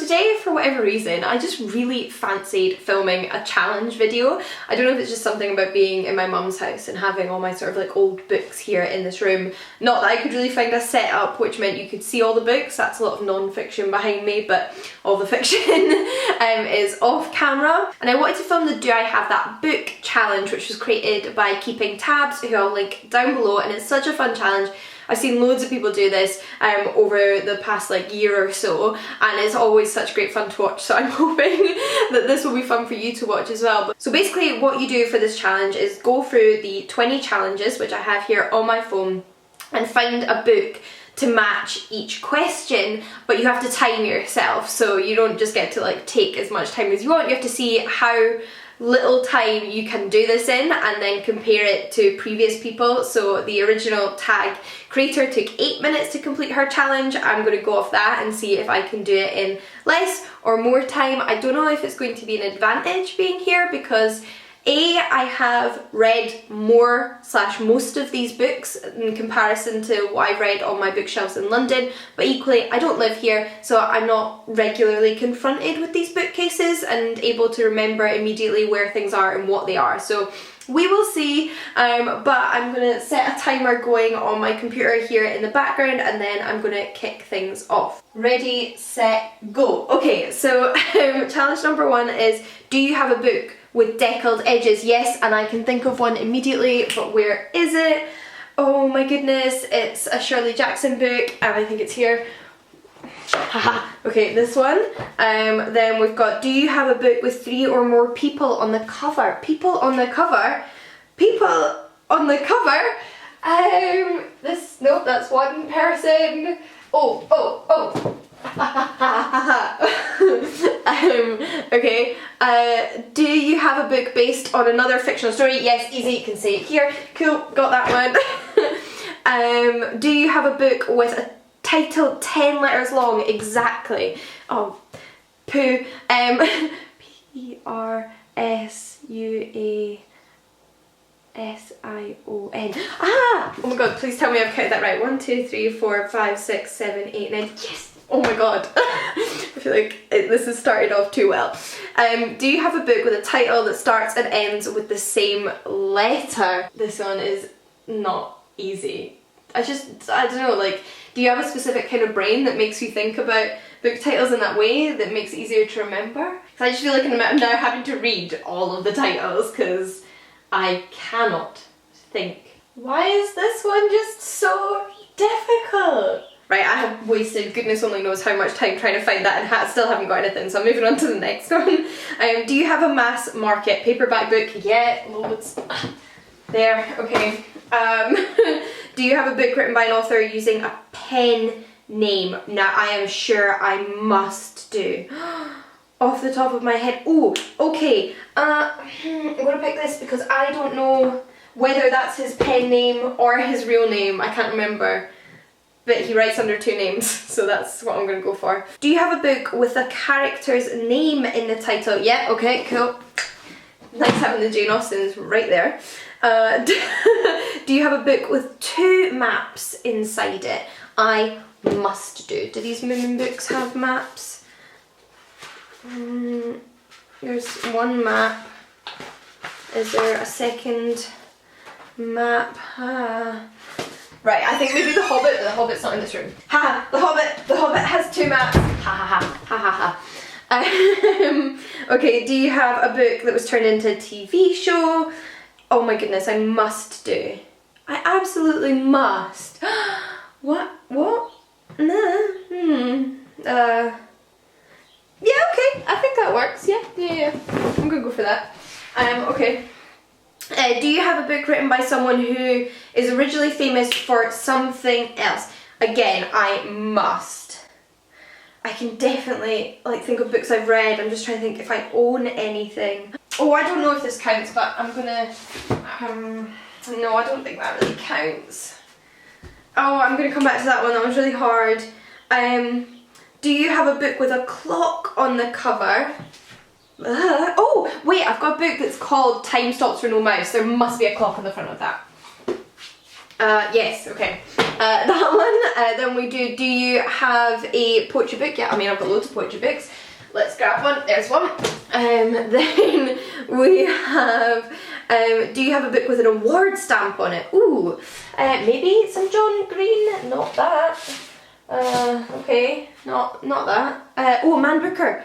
today, for whatever reason, I just really fancied filming a challenge video. I don't know if it's just something about being in my mum's house and having all my sort of like old books here in this room. Not that I could really find a setup which meant you could see all the books. That's a lot of non-fiction behind me, but all the fiction is off camera. And I wanted to film the Do I Have That Book challenge, which was created by Keeping Tabs, who I'll link down below, and it's such a fun challenge. I've seen loads of people do this over the past like year or so, and it's always such great fun to watch, so I'm hoping that this will be fun for you to watch as well. So basically what you do for this challenge is go through the 20 challenges, which I have here on my phone, and find a book to match each question, but you have to time yourself, so you don't just get to like take as much time as you want. You have to see how little time you can do this in and then compare it to previous people. So the original tag creator took 8 minutes to complete her challenge. I'm going to go off that and see if I can do it in less or more time. I don't know if it's going to be an advantage being here because I have read more / most of these books in comparison to what I've read on my bookshelves in London, but equally I don't live here, so I'm not regularly confronted with these bookcases and able to remember immediately where things are and what they are. So we will see, but I'm going to set a timer going on my computer here in the background, and then I'm going to kick things off. Ready, set, go. Okay, so challenge number 1 is, do you have a book with deckled edges? Yes, and I can think of one immediately, but where is it? Oh my goodness, it's a Shirley Jackson book, and I think it's here. Haha. Okay, this one. Then we've got, do you have a book with 3 or more people on the cover? People on the cover? People on the cover? Nope, that's one person. Okay, do you have a book based on another fictional story? Yes, easy, you can see it here. Cool, got that one. Do you have a book with a title 10 letters long? Exactly. Oh, poo. P-R-S-U-A-S-I-O-N. Ah! Oh my god, please tell me I've counted that right. 1, 2, 3, 4, 5, 6, 7, 8, 9. Yes! Oh my god. I feel like this has started off too well. Do you have a book with a title that starts and ends with the same letter? This one is not easy. I don't know, like, do you have a specific kind of brain that makes you think about book titles in that way that makes it easier to remember? Because I just feel like I'm now having to read all of the titles because I cannot think. Why is this one just so difficult? Right, I have wasted goodness only knows how much time trying to find that and still haven't got anything, so I'm moving on to the next one. Do you have a mass market paperback book? Yeah, loads. There, okay. Do you have a book written by an author using a pen name? Now, I am sure I must do. Off the top of my head. Oh, okay. I'm gonna pick this because I don't know whether that's his pen name or his real name. I can't remember. But he writes under 2 names, so that's what I'm going to go for. Do you have a book with a character's name in the title? Yeah, okay, cool. Nice having the Jane Austens right there. Do you have a book with 2 maps inside it? I must do. Do these Moomin books have maps? There's one map. Is there a second map? Right, I think maybe The Hobbit's not in this room. Haha, The Hobbit has 2 maps. Ha ha ha, ha ha ha. Okay, do you have a book that was turned into a TV show? Oh my goodness, I must do. I absolutely must. What? Nah, yeah, okay, I think that works, yeah. I'm gonna go for that. Okay. Do you have a book written by someone who is originally famous for something else? Again, I must. I can definitely like think of books I've read. I'm just trying to think if I own anything. Oh, I don't know if this counts, but I'm gonna... no, I don't think that really counts. Oh, I'm gonna come back to that one. That was really hard. Do you have a book with a clock on the cover? Oh, wait, I've got a book that's called Time Stops for No Mouse. There must be a clock on the front of that. Yes, okay. that one. Then we do you have a poetry book? Yeah, I mean I've got loads of poetry books. Let's grab one, there's one. Then we have, do you have a book with an award stamp on it? Ooh, maybe some John Green, not that. Okay, not that. Oh, Man Booker.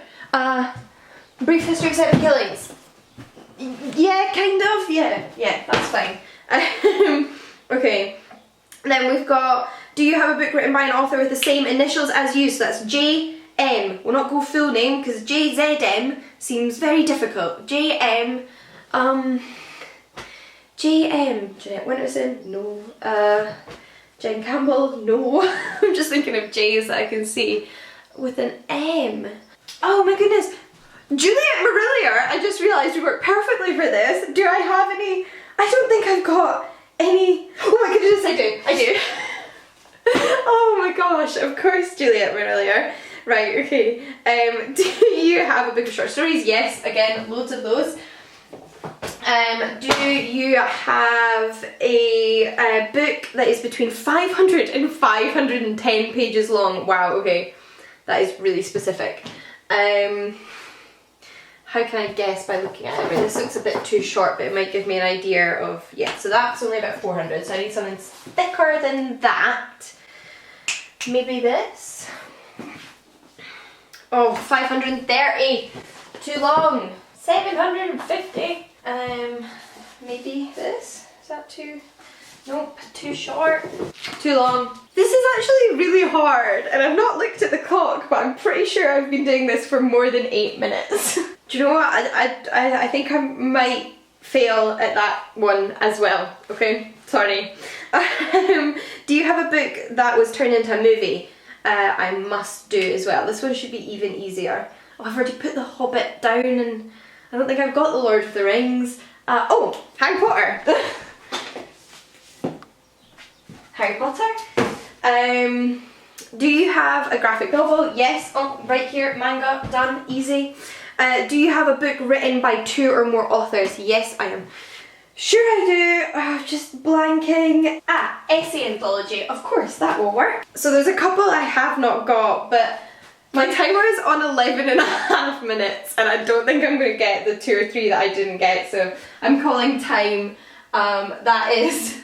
Brief History of 7 Killings. Yeah, kind of, yeah, that's fine. Okay, then we've got, do you have a book written by an author with the same initials as you? So that's J.M. We'll not go full name because J.Z.M. seems very difficult. J.M. J.M. Jeanette Winterson? No. Jen Campbell? No. I'm just thinking of J's that I can see with an M. Oh my goodness. Juliet Marillier, I just realised would work perfectly for this. Do I have any? I don't think I've got any. Oh my goodness, I do. Oh my gosh, of course Juliet Marillier. Right, okay. Do you have a book of short stories? Yes, again, loads of those. Do you have a book that is between 500 and 510 pages long? Wow, okay. That is really specific. How can I guess by looking at it? This looks a bit too short, but it might give me an idea of, yeah, so that's only about 400, so I need something thicker than that. Maybe this? Oh, 530, too long. 750. Maybe this? Is that too? Nope, too short. Too long. This is actually really hard, and I've not looked at the clock, but I'm pretty sure I've been doing this for more than 8 minutes. Do you know what? I think I might fail at that one as well. Okay, sorry. Do you have a book that was turned into a movie? I must do as well. This one should be even easier. Oh, I've already put The Hobbit down, and I don't think I've got The Lord of the Rings. Oh, Harry Potter. Harry Potter. Do you have a graphic novel? Yes. Oh, right here, manga, done, easy. Do you have a book written by 2 or more authors? Yes, I am. Sure I do. Just blanking. Essay anthology. Of course, that will work. So there's a couple I have not got, but my timer is on 11.5 minutes, and I don't think I'm going to get the 2 or 3 that I didn't get, so I'm calling time. That is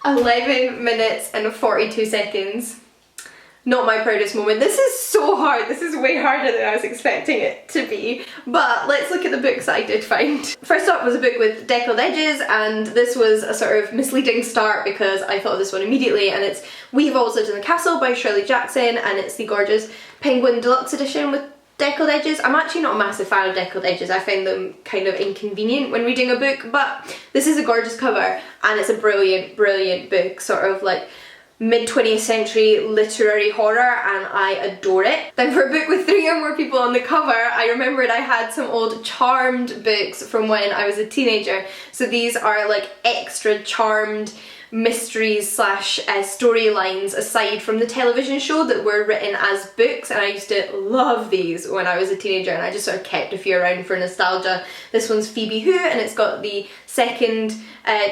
11 minutes and 42 seconds. Not my proudest moment. This is so hard. This is way harder than I was expecting it to be. But let's look at the books that I did find. First up was a book with deckled edges, and this was a sort of misleading start because I thought of this one immediately, and it's We Have Always Lived in the Castle by Shirley Jackson, and it's the gorgeous Penguin Deluxe Edition with deckled edges. I'm actually not a massive fan of deckled edges. I find them kind of inconvenient when reading a book, but this is a gorgeous cover, and it's a brilliant, brilliant book, sort of like mid-20th century literary horror, and I adore it. Then for a book with 3 or more people on the cover, I remembered I had some old Charmed books from when I was a teenager. So these are like extra Charmed mysteries slash storylines aside from the television show that were written as books, and I used to love these when I was a teenager, and I just sort of kept a few around for nostalgia. This one's Phoebe Who, and it's got the second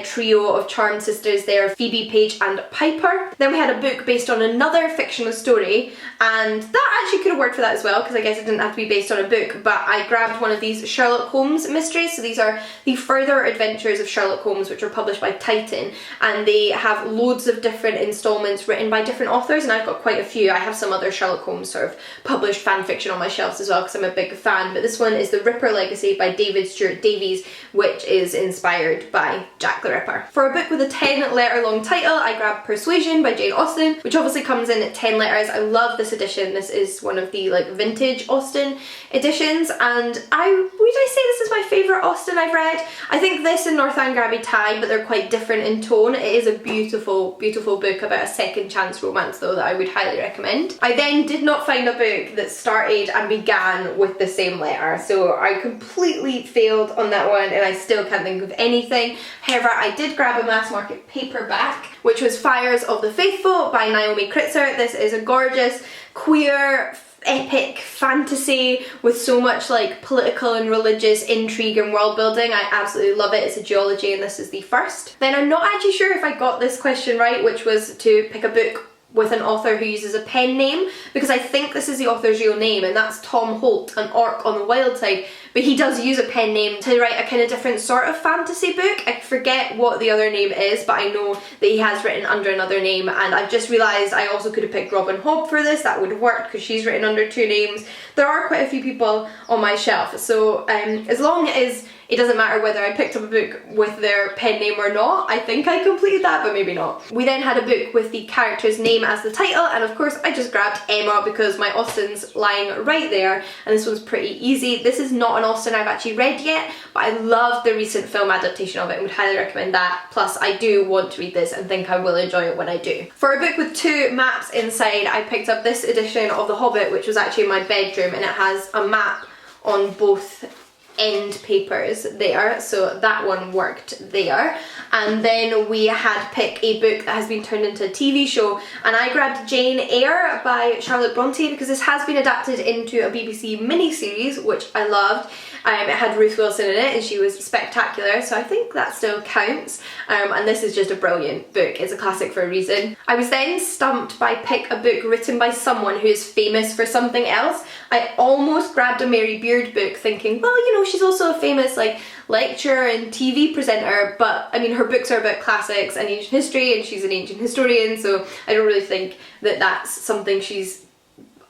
trio of Charmed sisters there, Phoebe, Paige and Piper. Then we had a book based on another fictional story, and that actually could have worked for that as well, because I guess it didn't have to be based on a book, but I grabbed one of these Sherlock Holmes mysteries. So these are the further adventures of Sherlock Holmes, which are published by Titan, and they have loads of different installments written by different authors, and I've got quite a few. I have some other Sherlock Holmes sort of published fan fiction on my shelves as well, because I'm a big fan, but this one is The Ripper Legacy by David Stuart Davies, which is inspired by Jack the Ripper. For a book with a 10-letter long title, I grabbed Persuasion by Jane Austen, which obviously comes in at 10 letters. I love this edition. This is one of the like vintage Austen editions, and would I say this is my favourite Austen I've read? I think this and Northanger Abbey tie, but they're quite different in tone. It is a beautiful, beautiful book about a second chance romance though that I would highly recommend. I then did not find a book that started and began with the same letter, so I completely failed on that one, and I still can't think of anything. However, I did grab a mass market paperback, which was Fires of the Faithful by Naomi Kritzer. This is a gorgeous queer epic fantasy with so much like political and religious intrigue and world building. I absolutely love it. It's a duology and this is the first. Then I'm not actually sure if I got this question right, which was to pick a book with an author who uses a pen name, because I think this is the author's real name, and that's Tom Holt, an orc on the wild side, but he does use a pen name to write a kind of different sort of fantasy book. I forget what the other name is, but I know that he has written under another name, and I've just realised I also could have picked Robin Hobb for this. That would have worked because she's written under 2 names. There are quite a few people on my shelf, so as long as it doesn't matter whether I picked up a book with their pen name or not. I think I completed that, but maybe not. We then had a book with the character's name as the title, and of course I just grabbed Emma because my Austen's lying right there, and this one's pretty easy. This is not an Austen I've actually read yet, but I love the recent film adaptation of it and would highly recommend that. Plus I do want to read this and think I will enjoy it when I do. For a book with 2 maps inside, I picked up this edition of The Hobbit, which was actually in my bedroom, and it has a map on both end papers there, so that one worked there. And then we had picked a book that has been turned into a TV show, and I grabbed Jane Eyre by Charlotte Bronte because this has been adapted into a BBC miniseries, which I loved. It had Ruth Wilson in it and she was spectacular, so I think that still counts. And this is just a brilliant book. It's a classic for a reason. I was then stumped by pick a book written by someone who is famous for something else. I almost grabbed a Mary Beard book thinking, well, you know, she's also a famous like lecturer and TV presenter, but I mean her books are about classics and ancient history and she's an ancient historian, so I don't really think that that's something she's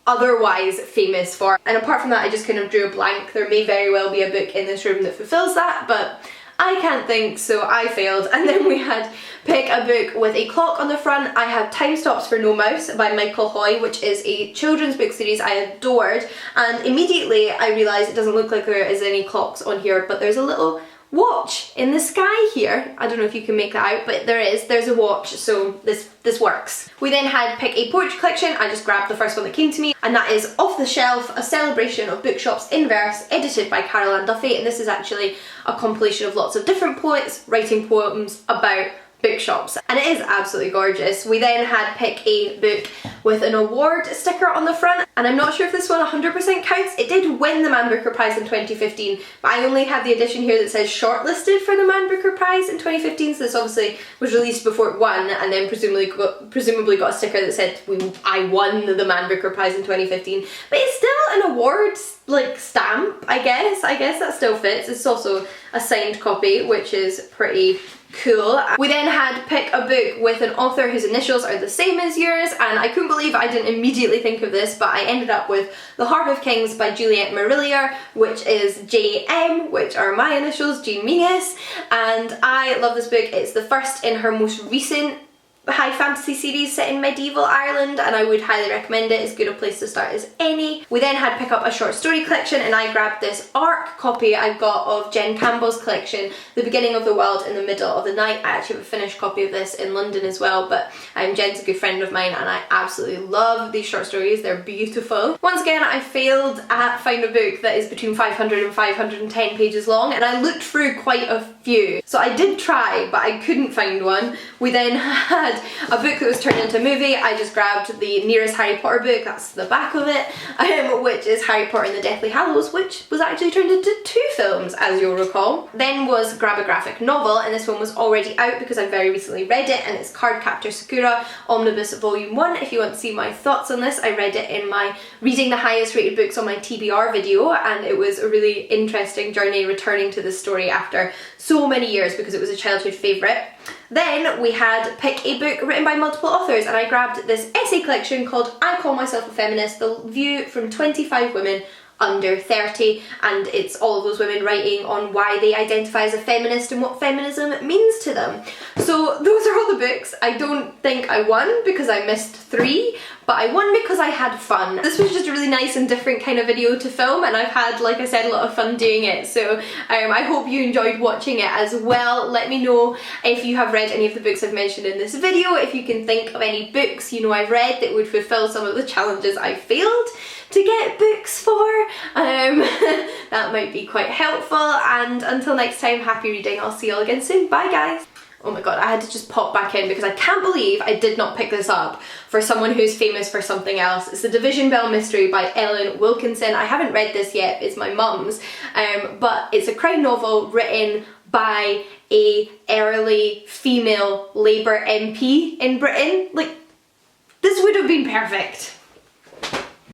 otherwise famous for. And apart from that, I just kind of drew a blank. There may very well be a book in this room that fulfills that, but I can't think, so I failed. And then we had pick a book with a clock on the front. I have Time Stops for No Mouse by Michael Hoy, which is a children's book series I adored, and immediately I realised it doesn't look like there is any clocks on here, but there's a little watch in the sky here. I don't know if you can make that out, but there's a watch, so this works. We then had pick a poetry collection. I just grabbed the first one that came to me, and that is Off the Shelf, a celebration of bookshops in verse, edited by Carol Ann Duffy, and this is actually a compilation of lots of different poets writing poems about bookshops, and it is absolutely gorgeous. We then had pick a book with an award sticker on the front, and I'm not sure if this one 100% counts. It did win the Man Booker Prize in 2015, but I only have the edition here that says shortlisted for the Man Booker Prize in 2015, so this obviously was released before it won, and then presumably got a sticker that said I won the Man Booker Prize in 2015, but it's still an award like stamp, I guess that still fits. It's also a signed copy, which is pretty cool. We then had pick a book with an author whose initials are the same as yours, and I couldn't believe I didn't immediately think of this, but I ended up with The Harp of Kings by Juliette Marillier, which is JM, which are my initials, Jean Mingus, and I love this book. It's the first in her most recent high fantasy series set in medieval Ireland, and I would highly recommend it. It's as good a place to start as any. We then had pick up a short story collection, and I grabbed this ARC copy I've got of Jen Campbell's collection, The Beginning of the World in the Middle of the Night. I actually have a finished copy of this in London as well, but Jen's a good friend of mine and I absolutely love these short stories. They're beautiful. Once again, I failed at finding a book that is between 500 and 510 pages long, and I looked through quite a few. So I did try, but I couldn't find one. We then had a book that was turned into a movie. I just grabbed the nearest Harry Potter book, that's the back of it, which is Harry Potter and the Deathly Hallows, which was actually turned into 2 films, as you'll recall. Then was grab a graphic novel, and this one was already out because I very recently read it, and it's Cardcaptor Sakura Omnibus Volume 1. If you want to see my thoughts on this, I read it in my Reading the Highest Rated Books on my TBR video, and it was a really interesting journey returning to this story after so many years because it was a childhood favourite. Then we had pick a book written by multiple authors, and I grabbed this essay collection called I Call Myself a Feminist, the view from 25 women under 30, and it's all of those women writing on why they identify as a feminist and what feminism means to them. So those are all the books. I don't think I won because I missed 3, but I won because I had fun. This was just a really nice and different kind of video to film, and I've had, like I said, a lot of fun doing it, so I hope you enjoyed watching it as well. Let me know if you have read any of the books I've mentioned in this video, if you can think of any books you know I've read that would fulfill some of the challenges I failed to get books for. That might be quite helpful, and until next time, happy reading. I'll see you all again soon. Bye guys! Oh my god, I had to just pop back in because I can't believe I did not pick this up for someone who's famous for something else. It's The Division Bell Mystery by Ellen Wilkinson. I haven't read this yet, it's my mum's, but it's a crime novel written by a early female Labour MP in Britain. Like, this would have been perfect.